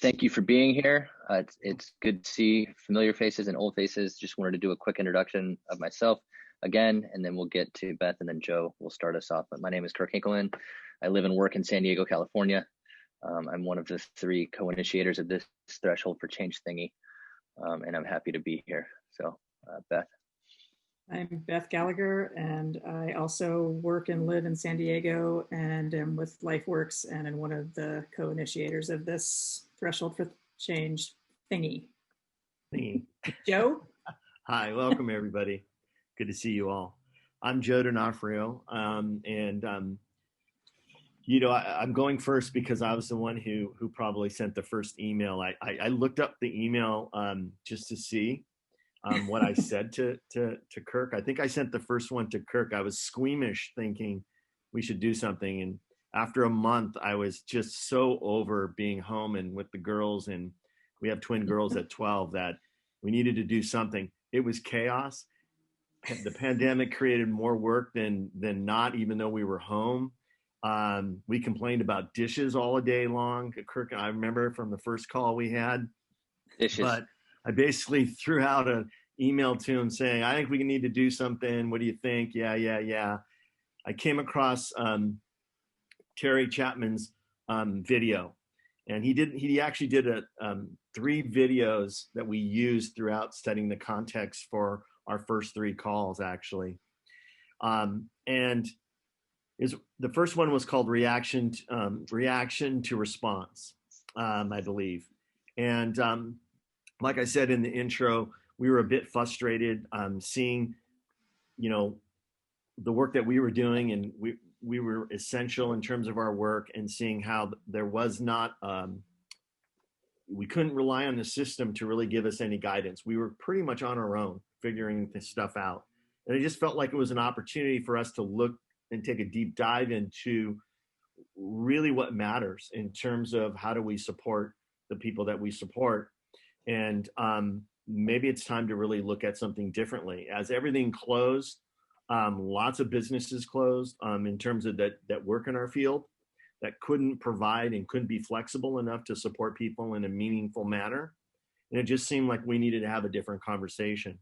Thank you for being here. It's good to see familiar faces and old faces. Just wanted to do a quick introduction of myself again, and then we'll get to Beth, and then Joe will start us off. But my name is Kirk Hinkleman. I live and work in San Diego, California. I'm one of the 3 co-initiators of this Threshold for Change thingy, and I'm happy to be here. So, Beth. I'm Beth Gallagher, and I also work and live in San Diego and am with LifeWorks and am one of the co-initiators of this Threshold for Change thingy. Joe? Hi, welcome everybody. Good to see you all. I'm Joe Donofrio, I'm going first because I was the one who probably sent the first email. I looked up the email just to see what I said to Kirk. I think I sent the first one to Kirk. I was squeamish thinking we should do something. And after a month, I was just so over being home and with the girls. And we have twin girls at 12 that we needed to do something. It was chaos. The pandemic created more work than not, even though we were home. We complained about dishes all day long. Kirk, I remember from the first call we had. Dishes. But I basically threw out an email to him saying, I think we need to do something. What do you think? Yeah. I came across Terry Chapman's video, and he actually did 3 videos that we used throughout setting the context for our first 3 calls, actually. And the first one was called Reaction to Response, I believe. And like I said in the intro, we were a bit frustrated seeing, the work that we were doing, and we were essential in terms of our work, and seeing how there was not, we couldn't rely on the system to really give us any guidance. We were pretty much on our own figuring this stuff out. And it just felt like it was an opportunity for us to look and take a deep dive into really what matters in terms of how do we support the people that we support. And maybe it's time to really look at something differently. As everything closed, lots of businesses closed in terms of that work in our field that couldn't provide and couldn't be flexible enough to support people in a meaningful manner. And it just seemed like we needed to have a different conversation.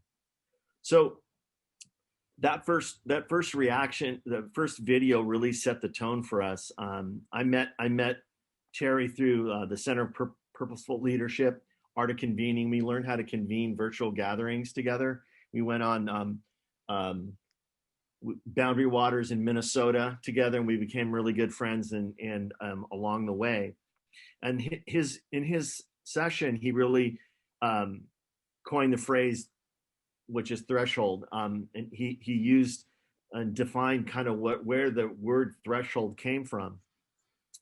So that first reaction, the first video really set the tone for us. I met Terry through the Center of Purposeful Leadership, Art of Convening. We learned how to convene virtual gatherings together. We went on Boundary Waters in Minnesota together, and we became really good friends and along the way. And in his session, he really coined the phrase, which is threshold. And he used and defined kind of where the word threshold came from.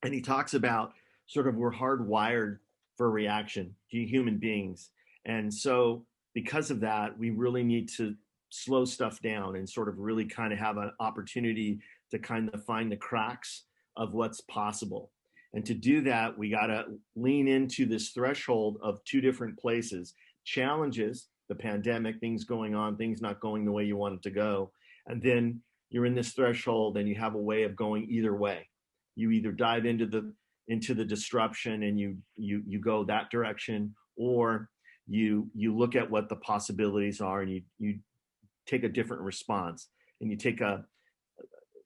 And he talks about sort of we're hardwired for reaction, human beings. And so because of that, we really need to slow stuff down and sort of really kind of have an opportunity to kind of find the cracks of what's possible. And to do that, we got to lean into this threshold of 2 different places: challenges, the pandemic, things going on, things not going the way you want it to go. And then you're in this threshold and you have a way of going either way. You either dive into the disruption and you go that direction, or you look at what the possibilities are and you take a different response. And you take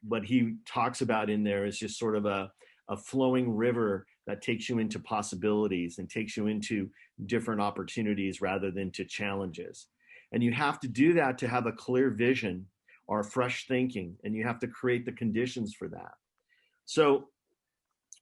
what he talks about in there is just sort of a flowing river that takes you into possibilities and takes you into different opportunities rather than to challenges. And you have to do that to have a clear vision or fresh thinking, and you have to create the conditions for that. So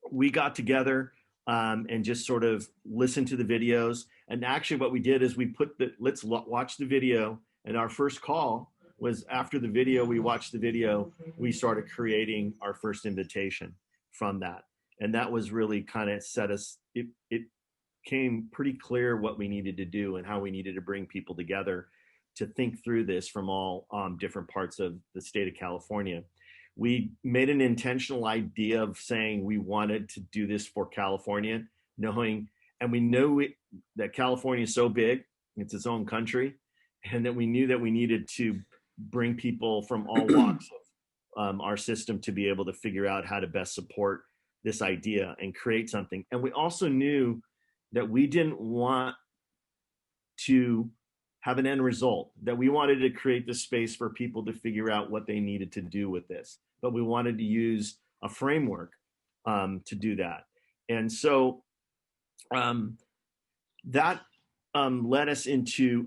we got together and just sort of listened to the videos. And actually what we did is we let's watch the video. And our first call was after the video, we watched the video, we started creating our first invitation from that. And that was really kind of it came pretty clear what we needed to do and how we needed to bring people together to think through this from all different parts of the state of California. We made an intentional idea of saying we wanted to do this for California, and we know that California is so big, it's its own country, and that we knew that we needed to bring people from all walks of our system to be able to figure out how to best support this idea and create something. And we also knew that we didn't want to have an end result, that we wanted to create the space for people to figure out what they needed to do with this, but we wanted to use a framework to do that. And so that led us into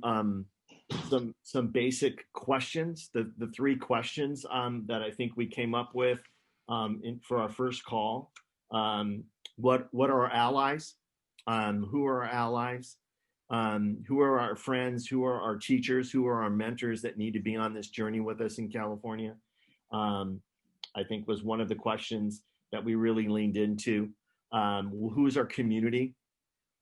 some basic questions, the three questions that I think we came up with for our first call. What are our allies? Who are our allies? Who are our friends? Who are our teachers? Who are our mentors that need to be on this journey with us in California? I think was one of the questions that we really leaned into. Who's our community?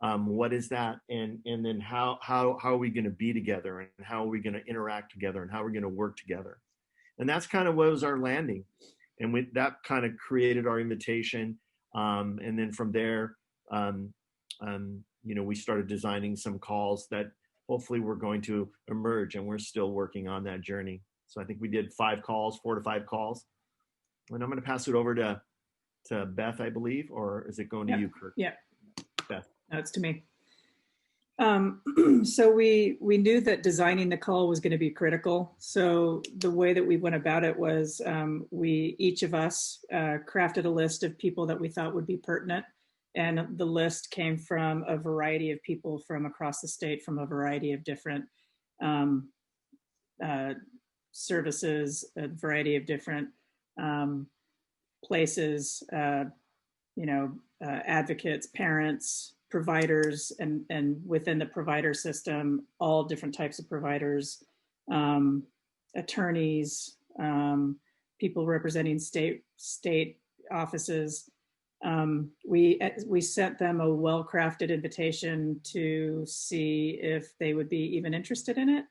What is that? And then how are we going to be together, and how are we going to interact together, and how are we going to work together? And that's kind of what was our landing. And that kind of created our invitation. And then from there, we started designing some calls that hopefully were going to emerge, and we're still working on that journey. So I think we did 4 to 5 calls. And I'm going to pass it over to Beth, I believe, or is it going to you, Kirk? Yeah. Beth. No, it's to me. So we knew that designing the call was going to be critical. So the way that we went about it was each of us crafted a list of people that we thought would be pertinent. And the list came from a variety of people from across the state, from a variety of different services, a variety of different places, advocates, parents, providers, and within the provider system, all different types of providers, attorneys, people representing state offices. We sent them a well-crafted invitation to see if they would be even interested in it.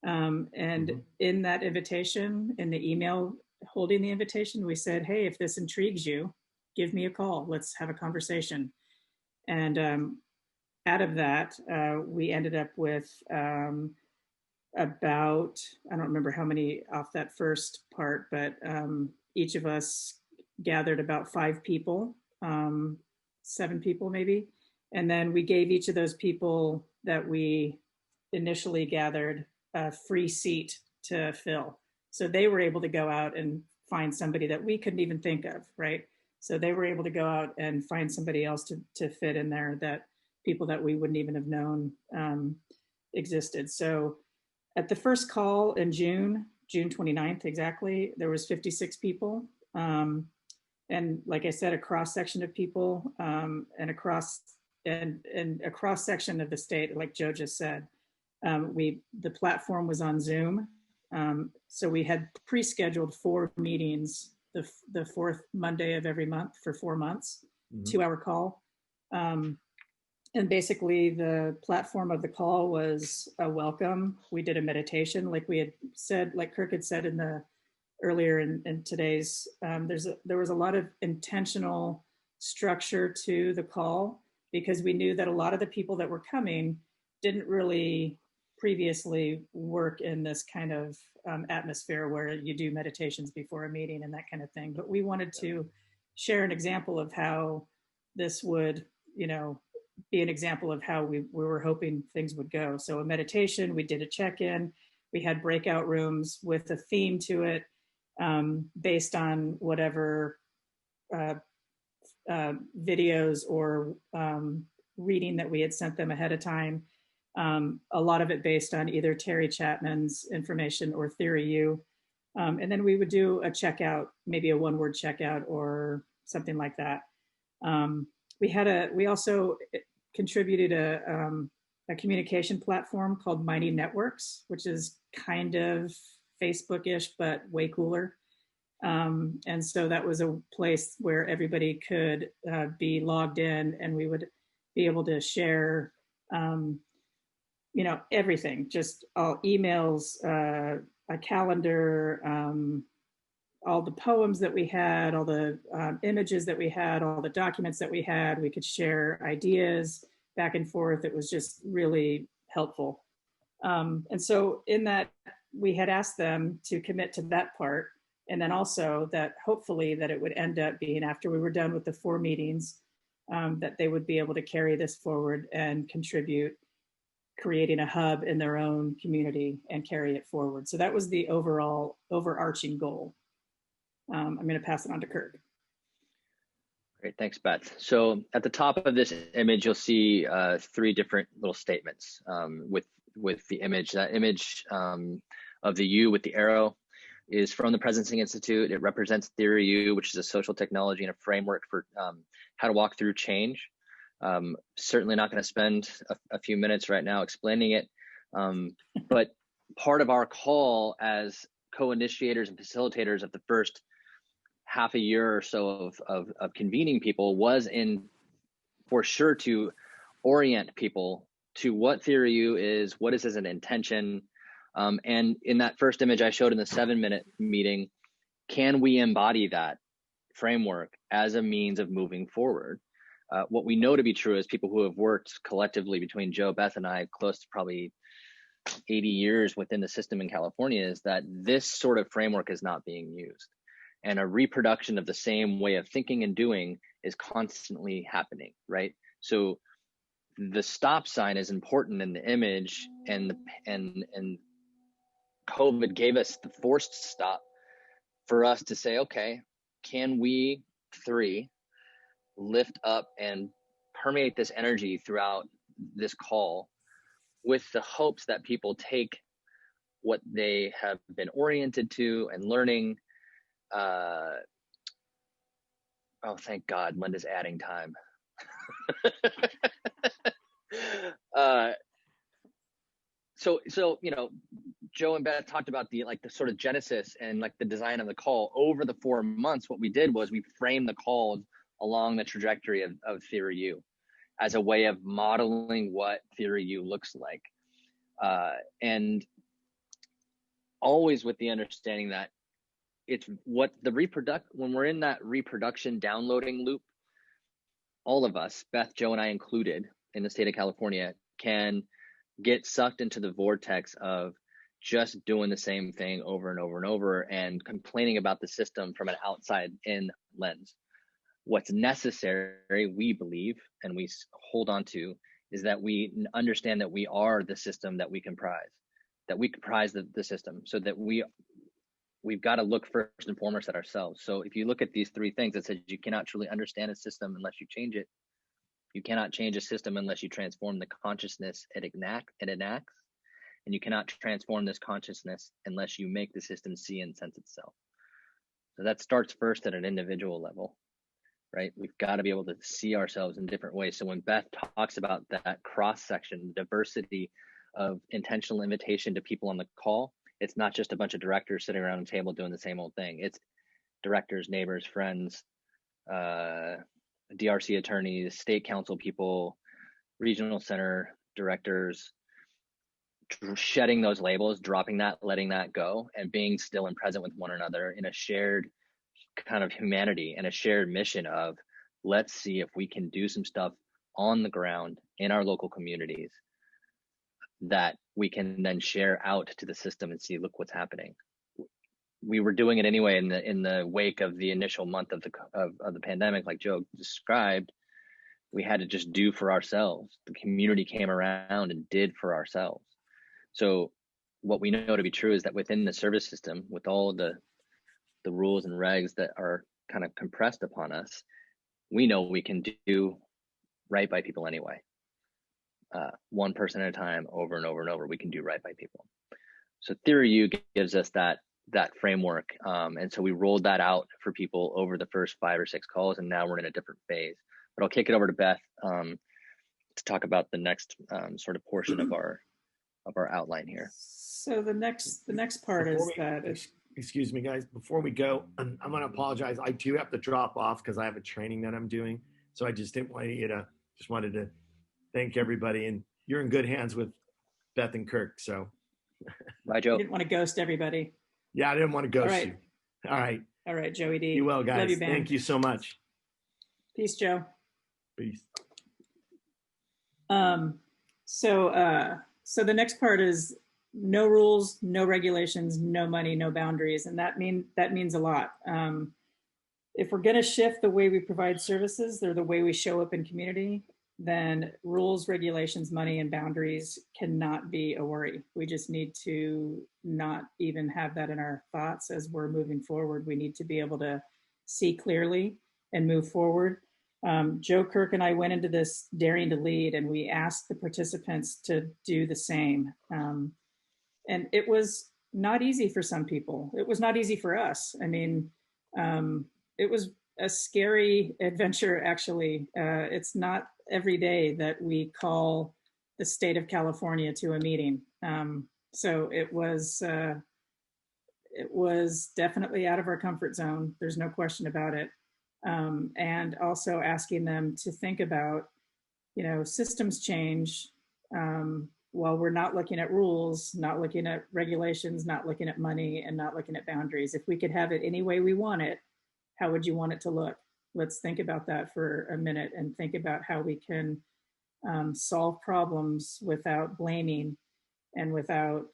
In that invitation, in the email holding the invitation, we said, hey, if this intrigues you, give me a call. Let's have a conversation. And out of that, we ended up with about, I don't remember how many off that first part, but each of us gathered about 5 people, 7 people maybe. And then we gave each of those people that we initially gathered a free seat to fill. So they were able to go out and find somebody that we couldn't even think of, right? So they were able to go out and find somebody else to fit in there, that people that we wouldn't even have known existed. So at the first call in June 29th exactly, there was 56 people. And like I said, a cross section of people and a cross section of the state, like Joe just said. The platform was on Zoom. So we had pre-scheduled 4 meetings the 4th Monday of every month for 4 months, 2-hour call. And basically the platform of the call was a welcome. We did a meditation, like we had said, like Kirk had said earlier in today's, there was a lot of intentional structure to the call, because we knew that a lot of the people that were coming didn't really previously work in this kind of atmosphere where you do meditations before a meeting and that kind of thing. But we wanted to share an example of how this would, be an example of how we were hoping things would go. So a meditation, we did a check-in, we had breakout rooms with a theme to it, based on whatever videos or reading that we had sent them ahead of time. A lot of it based on either Terry Chapman's information or Theory U. And then we would do a checkout, maybe a 1-word checkout or something like that. We also contributed a communication platform called Mighty Networks, which is kind of Facebook-ish, but way cooler. And so that was a place where everybody could be logged in, and we would be able to share everything, just all emails, a calendar, all the poems that we had, all the images that we had, all the documents that we had. We could share ideas back and forth. It was just really helpful. And so in that, we had asked them to commit to that part. And then also that hopefully that it would end up being, after we were done with the 4 meetings, that they would be able to carry this forward and contribute, creating a hub in their own community and carry it forward. So that was the overall overarching goal. I'm going to pass it on to Kirk. Great, thanks, Beth. So at the top of this image, you'll see 3 different little statements with the image. That image of the U with the arrow is from the Presencing Institute. It represents Theory U, which is a social technology and a framework for how to walk through change. Certainly not going to spend a few minutes right now explaining it, but part of our call as co-initiators and facilitators of the first half a year or so of convening people was for sure to orient people to what Theory U is, what is as an intention. And in that first image I showed in the 7-minute meeting, can we embody that framework as a means of moving forward? What we know to be true is people who have worked collectively between Joe, Beth, and I, close to probably 80 years within the system in California, is that this sort of framework is not being used. And a reproduction of the same way of thinking and doing is constantly happening, right? So the stop sign is important in the image, and COVID gave us the forced stop for us to say, okay, can we 3 lift up and permeate this energy throughout this call with the hopes that people take what they have been oriented to and learning. Oh, thank God, Linda's adding time. So Joe and Beth talked about the sort of genesis and the design of the call. Over the 4 months, what we did was we framed the calls along the trajectory of Theory U as a way of modeling what Theory U looks like. And always with the understanding that it's what when we're in that reproduction downloading loop, all of us, Beth, Joe, and I included in the state of California, can get sucked into the vortex of just doing the same thing over and over and over and complaining about the system from an outside in lens. What's necessary, we believe, and we hold on to, is that we understand that we are the system that we comprise the system, so that we've got to look first and foremost at ourselves. So if you look at these 3 things, it says you cannot truly understand a system unless you change it. You cannot change a system unless you transform the consciousness it enacts. And you cannot transform this consciousness unless you make the system see and sense itself. So that starts first at an individual level, right? We've got to be able to see ourselves in different ways. So when Beth talks about that cross-section, diversity of intentional invitation to people on the call, it's not just a bunch of directors sitting around a table doing the same old thing. It's directors, neighbors, friends, DRC attorneys, state council people, regional center directors, shedding those labels, dropping that, letting that go, and being still and present with one another in a shared kind of humanity and a shared mission of, let's see if we can do some stuff on the ground in our local communities that we can then share out to the system and see, look what's happening. We were doing it anyway in the wake of the initial month of the pandemic, like Joe described. We had to just do for ourselves. The community came around and did for ourselves. So what we know to be true is that within the service system, with all the rules and regs that are kind of compressed upon us, we know we can do right by people anyway. One person at a time, over and over and over, we can do right by people. So Theory U gives us that framework. And so we rolled that out for people over the first 5 or 6 calls, and now we're in a different phase. But I'll kick it over to Beth to talk about the next sort of portion of our outline here. So the next part is that. Excuse me, guys. Before we go, I'm going to apologize. I do have to drop off because I have a training that I'm doing. So I just didn't want you to. Just wanted to thank everybody, and you're in good hands with Beth and Kirk. So, bye, Joe. You didn't want to ghost everybody. Yeah, I didn't want to ghost you. All right, Joey D. You well, guys. Love you, Thank you so much. Peace, Joe. Peace. So the next part is no rules, no regulations, no money, no boundaries, and that means a lot. if we're going to shift the way we provide services or the way we show up in community, then rules, regulations, money, and boundaries cannot be a worry. We just need to not even have that in our thoughts as we're moving forward. We need to be able to see clearly and move forward. Joe, Kirk, and I went into this daring to lead, and we asked the participants to do the same. And it was not easy for some people. It was not easy for us. I mean, it was a scary adventure, actually. It's not every day that we call the state of California to a meeting. So it was definitely out of our comfort zone. There's no question about it. And also asking them to think about, systems change while we're not looking at rules, not looking at regulations, not looking at money, and not looking at boundaries. If we could have it any way we want it, how would you want it to look? Let's think about that for a minute and think about how we can solve problems without blaming and without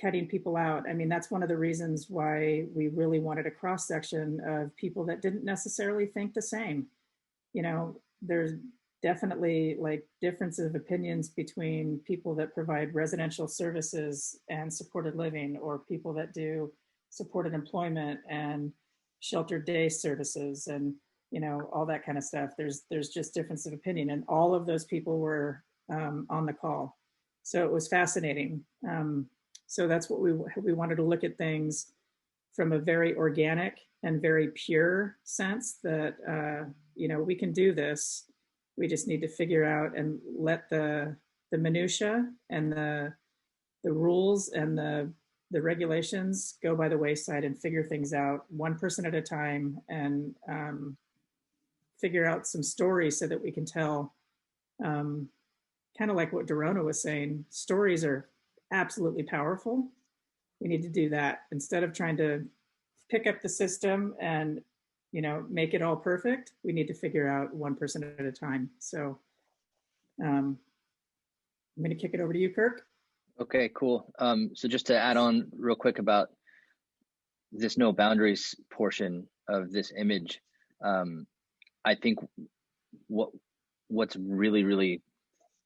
cutting people out. I mean, that's one of the reasons why we really wanted a cross section of people that didn't necessarily think the same. There's definitely like differences of opinions between people that provide residential services and supported living, or people that do supported employment and sheltered day services, and all that kind of stuff. There's just difference of opinion, and all of those people were on the call. So it was fascinating. So that's what we wanted to look at things from a very organic and very pure sense that we can do this. We just need to figure out and let the minutia and the rules and the regulations go by the wayside and figure things out one person at a time, and figure out some stories so that we can tell, kind of like what Dorona was saying, stories are absolutely powerful. We need to do that instead of trying to pick up the system and make it all perfect. We need to figure out one person at a time. So I'm going to kick it over to you, Kirk. Okay, cool. So just to add on real quick about this no boundaries portion of this image, I think what's really, really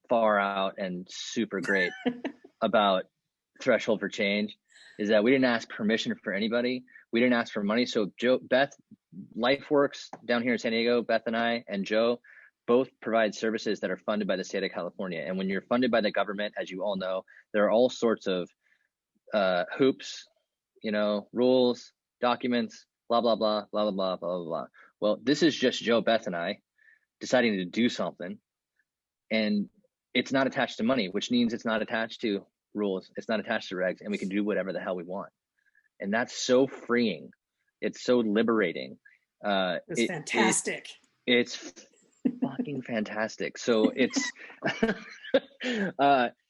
far out and super great about Threshold for Change is that we didn't ask permission for anybody. We didn't ask for money. So Beth, LifeWorks down here in San Diego, Beth and I and Joe both provide services that are funded by the state of California. And when you're funded by the government, as you all know, there are all sorts of hoops, rules, documents, blah, blah, blah, blah, blah, blah, blah, blah. Well, this is just Joe, Beth, and I deciding to do something. And it's not attached to money, which means it's not attached to rules. It's not attached to regs, and we can do whatever the hell we want. And that's so freeing. It's so liberating. It's fantastic. It's fucking fantastic. So it's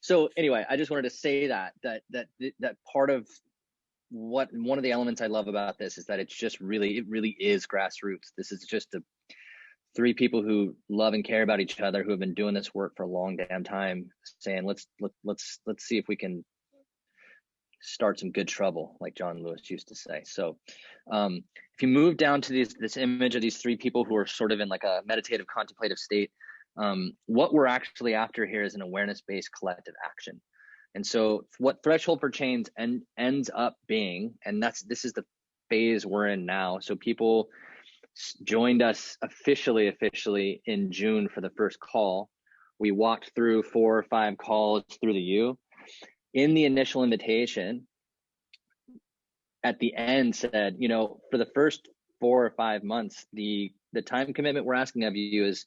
so anyway, I just wanted to say that part of one of the elements I love about this is that it really is grassroots. This is just three people who love and care about each other, who have been doing this work for a long damn time, saying let's see if we can start some good trouble, like John Lewis used to say. So if you move down to this image of these three people who are sort of in like a meditative contemplative state, what we're actually after here is an awareness-based collective action. And so what Threshold for Change ends up being, and this is the phase we're in now. So people joined us officially in June for the first call. We walked through 4 or 5 calls through the U. In the initial invitation, at the end said, for the first 4 or 5 months, the time commitment we're asking of you is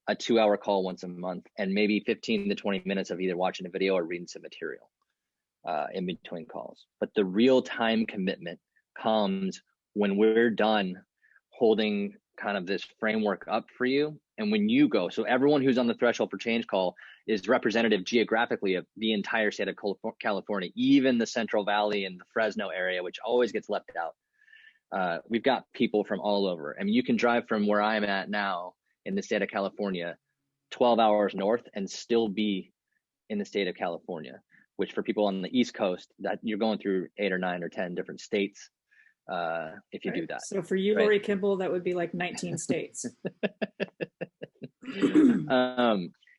a 2-hour call once a month, and maybe 15 to 20 minutes of either watching a video or reading some material in between calls. But the real time commitment comes when we're done holding kind of this framework up for you. And when you go, so everyone who's on the Threshold for Change call is representative geographically of the entire state of California, even the Central Valley and the Fresno area, which always gets left out. We've got people from all over. I mean, you can drive from where I'm at now in the state of California 12 hours north and still be in the state of California, which for people on the East Coast, that you're going through 8 or 9 or 10 different states if you do that. So for you, right? Lori Kimball, that would be like 19 states.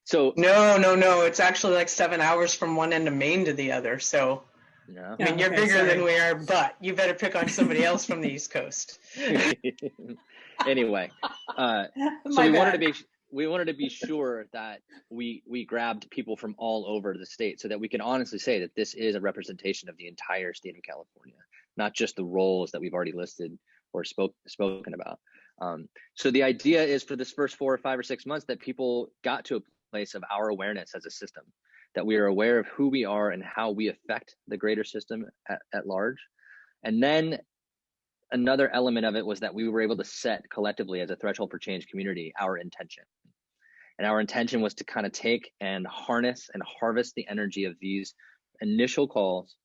So no, it's actually like 7 hours from one end of Maine to the other. So yeah. I mean, you're bigger than we are, but you better pick on somebody else from the East Coast. Anyway, so we wanted to be sure that we grabbed people from all over the state so that we can honestly say that this is a representation of the entire state of California, not just the roles that we've already listed or spoken about. So the idea is for this first 4 or 5 or 6 months that people got to a place of our awareness as a system, that we are aware of who we are and how we affect the greater system at large. And then another element of it was that we were able to set collectively as a Threshold for Change community our intention. And our intention was to kind of take and harness and harvest the energy of these initial calls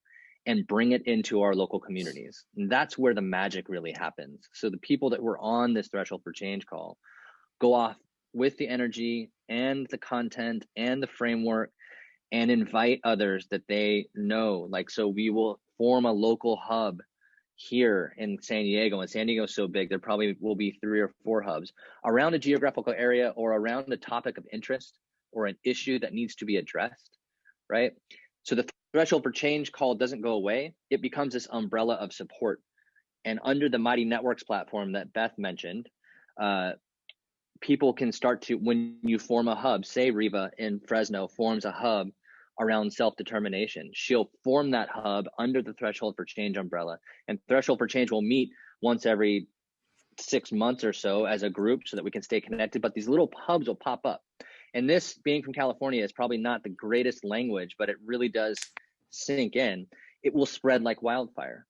and bring it into our local communities. And that's where the magic really happens. So the people that were on this Threshold for Change call go off with the energy and the content and the framework and invite others that they know. Like, so we will form a local hub here in San Diego, and San Diego is so big, there probably will be 3 or 4 hubs around a geographical area or around a topic of interest or an issue that needs to be addressed, right? So the Threshold for Change call doesn't go away. It becomes this umbrella of support. And under the Mighty Networks platform that Beth mentioned, people can start to, when you form a hub, say Riva in Fresno forms a hub around self-determination, she'll form that hub under the Threshold for Change umbrella. And Threshold for Change will meet once every 6 months or so as a group so that we can stay connected, but these little hubs will pop up. And this, being from California, is probably not the greatest language, but it really does sink in. It will spread like wildfire.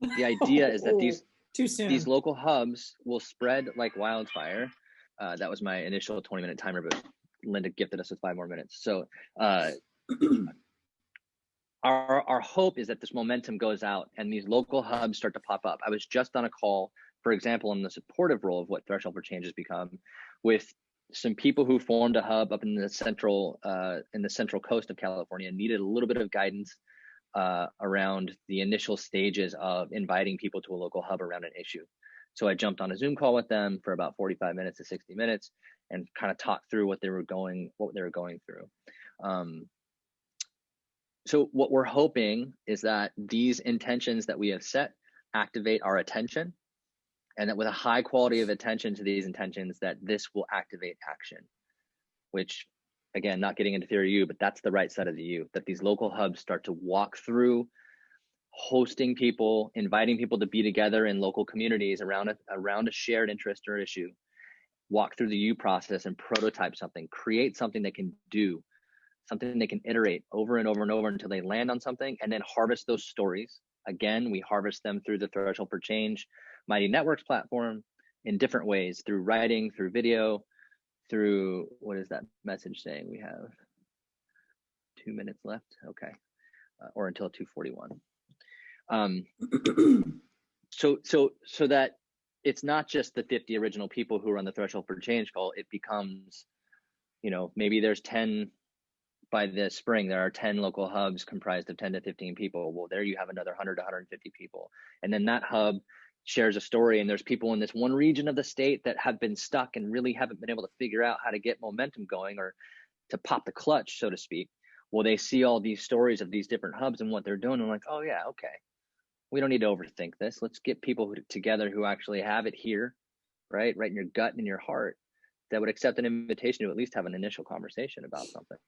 The idea is that these local hubs will spread like wildfire. That was my initial 20-minute timer, but Linda gifted us with 5 more minutes. So our hope is that this momentum goes out and these local hubs start to pop up. I was just on a call, for example, in the supportive role of what Threshold for Change has become, with some people who formed a hub up in the central coast of California and needed a little bit of guidance around the initial stages of inviting people to a local hub around an issue. So I jumped on a Zoom call with them for about 45 minutes to 60 minutes and kind of talked through what they were going through. So what we're hoping is that these intentions that we have set activate our attention, and that with a high quality of attention to these intentions, that this will activate action, which, again, not getting into theory U, but that's the right side of the U, that these local hubs start to walk through hosting people, inviting people to be together in local communities around a shared interest or issue, walk through the U process and prototype something, create something they can do, something they can iterate over and over and over until they land on something, and then harvest those stories. Again, we harvest them through the Threshold for Change Mighty Networks platform in different ways, through writing, through video, through, what is that message saying? We have 2 minutes left. Okay. Or until 2:41. So that it's not just the 50 original people who are on the Threshold for Change call. It becomes, maybe there's 10 by this spring. There are 10 local hubs comprised of 10 to 15 people. Well, there you have another 100 to 150 people, and then that hub shares a story. And there's people in this one region of the state that have been stuck and really haven't been able to figure out how to get momentum going or to pop the clutch, so to speak. Well, they see all these stories of these different hubs and what they're doing, and like, oh yeah, okay. We don't need to overthink this. Let's get people together who actually have it here, right in your gut and in your heart, that would accept an invitation to at least have an initial conversation about something.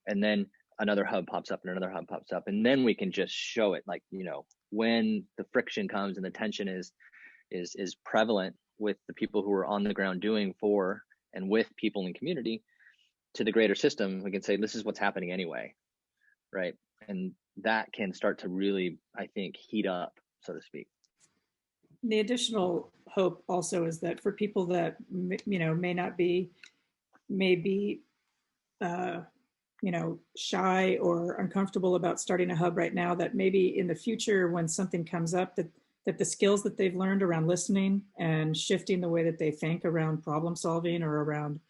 And then another hub pops up and another hub pops up, and then we can just show it, like, when the friction comes and the tension is prevalent with the people who are on the ground doing for and with people in community to the greater system, we can say, this is what's happening anyway, right? And that can start to really, I think, heat up, so to speak. The additional hope also is that for people that may be shy or uncomfortable about starting a hub right now, that maybe in the future when something comes up, that the skills that they've learned around listening and shifting the way that they think around problem solving or around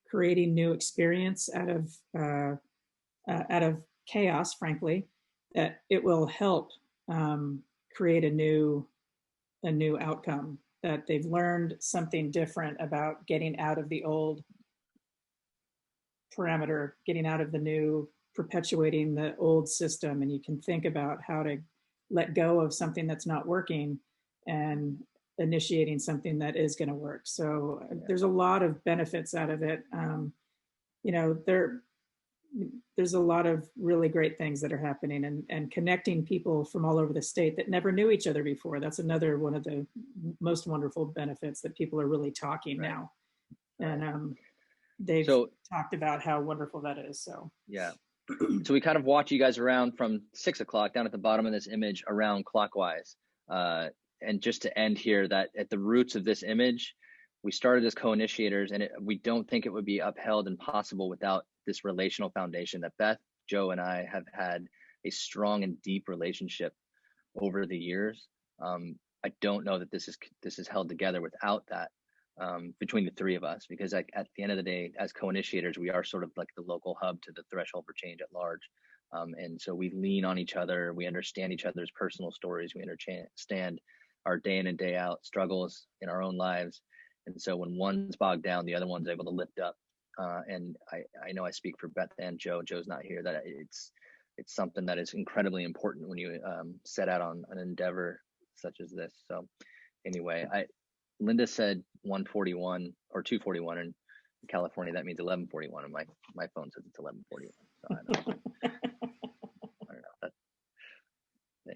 creating new experience out of chaos, frankly, that it will help create a new a new outcome, that they've learned something different about getting out of the old parameter, getting out of the new, perpetuating the old system. And you can think about how to let go of something that's not working and initiating something that is going to work. So there's a lot of benefits out of it. You know, there's a lot of really great things that are happening, and connecting people from all over the state that never knew each other before. That's another one of the most wonderful benefits, that people are really talking now. And they've talked about how wonderful that is. So yeah. So we kind of watch you guys around from 6 o'clock down at the bottom of this image around clockwise. And just to end here, that at the roots of this image, we started as co-initiators, and we don't think it would be upheld and possible without this relational foundation that Beth, Joe, and I have had a strong and deep relationship over the years. I don't know that this is held together without that, between the three of us, because at the end of the day, as co-initiators, we are sort of like the local hub to the threshold for change at large. And so we lean on each other. We understand each other's personal stories. We understand our day in and day out struggles in our own lives. And so when one's bogged down, the other one's able to lift up. And I know I speak for Beth and Joe. Joe's not here. That it's something that is incredibly important when you set out on an endeavor such as this. So anyway, Linda said 141 or 241 in California. That means 1141, and my phone says it's 1141. So I don't know.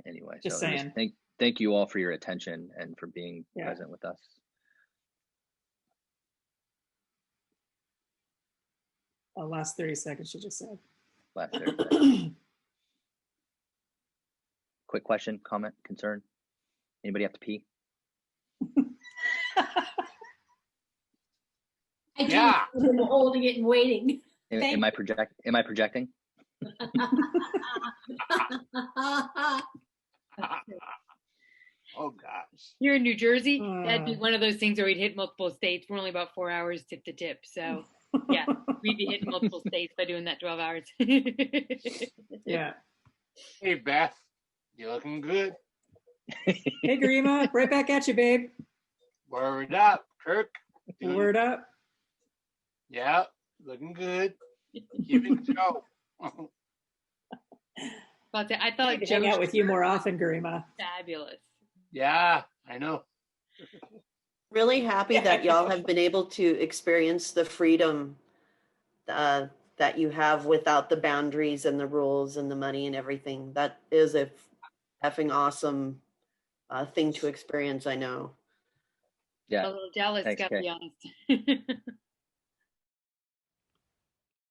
Anyway, just saying. Thank you all for your attention and for being present with us. Last 30 seconds, she just said. Last 30 seconds. Quick question, comment, concern? Anybody have to pee? I yeah. I'm holding it and waiting. Am I projecting? Oh gosh. Here in New Jersey, that'd be one of those things where we'd hit multiple states. We're only about 4 hours tip to tip. So yeah, we'd be hitting multiple states by doing that 12 hours. Yeah. Hey Beth, you looking good? Hey Garima, right back at you, babe. Word up, Kirk. Word up. Yeah, looking good. Keep it Joe. But I thought I'd hang out with you more often, Garima. Fabulous. Yeah, I know. Really happy that y'all have been able to experience the freedom that you have without the boundaries and the rules and the money and everything. That is a effing awesome thing to experience, I know. Yeah. A little jealous, Thanks, gotta be honest.